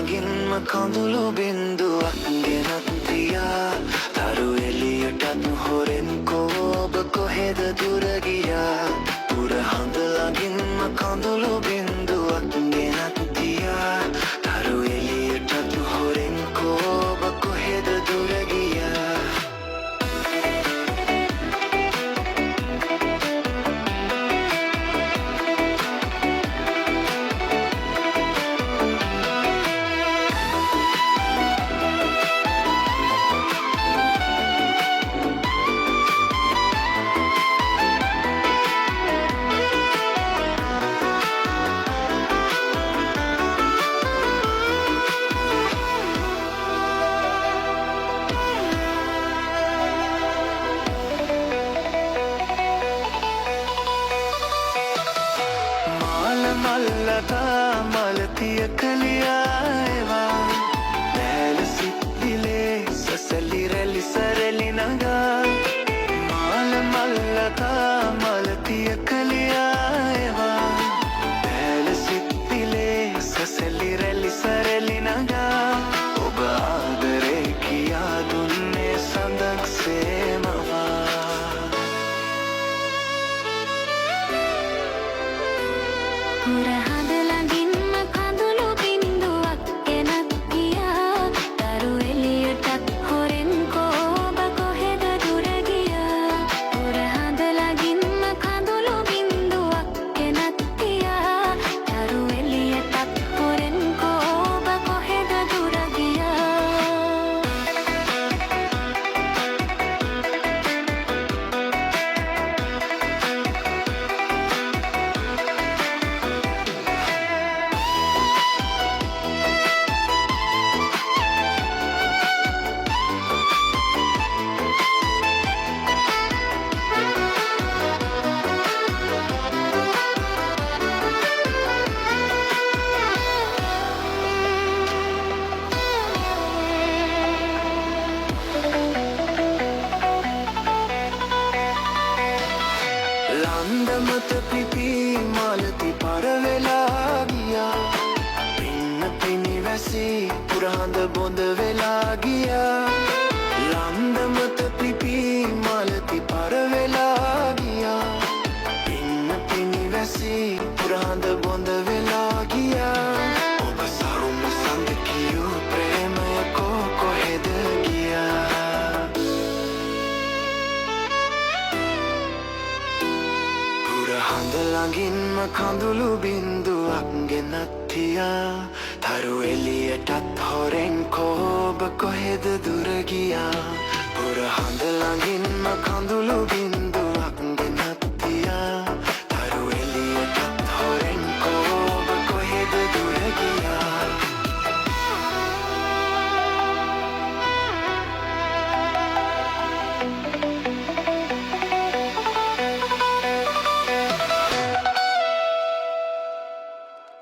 ළඟින්ම කඳුළු බින්දුවක් ගෙනත් තියා තරු එළියටත් හොරෙන් කෝබ කොහෙද දුර ගියා පුර හඳ ළඟින්ම කඳුළු බින්දුවක් ගෙනත් තියා තරු එළියටත් හොරෙන් කෝබ කොහෙද දුර ගියා මල්ලතා මලතිය කලියායවා දැල සිත්තිලේ සසලි රැලි සරලි නගා මාල මල්ලතා මලතිය කලියායවා දැල සිත්තිලේ සසලි රැලි සරලි නගා ඔබ ආදරේ කියා දුන්නේ සඳක් සේමවා පුර හඳ ළඟින්ම කඳුළු බින්දුවක් ගෙනත් ගියා තරු එළියටත් හොරෙන් කෝබ කොහෙද දුර ගියා පුර හඳ ළඟින්ම කඳුළු බින්දුවක් ගෙනත් ගියා තරු එළියටත් හොරෙන් කෝබ කොහෙද දුර ගියා ලන්දමත පිපි මලති පරවෙලා ගියා පින්න පිනිවැසි පුරහඳ බොඳ වෙලා ගියා ලන්දමත පිපි මලති පරවෙලා ගියා පින්න පිනිවැසි පුරහඳ බොඳ වෙලා ගියා ඔබ සරුම සඳ කියූ ප්‍රේමය කොහෙද ගියා හඳ ළඟින්ම කඳුළු බින්දුවක් ගෙනත් තියා තරු එළියටත් හොරෙන් කෝබ කොහෙද දුර ගියා පුර හඳ ළඟින්ම කඳුළු බින්දුවක්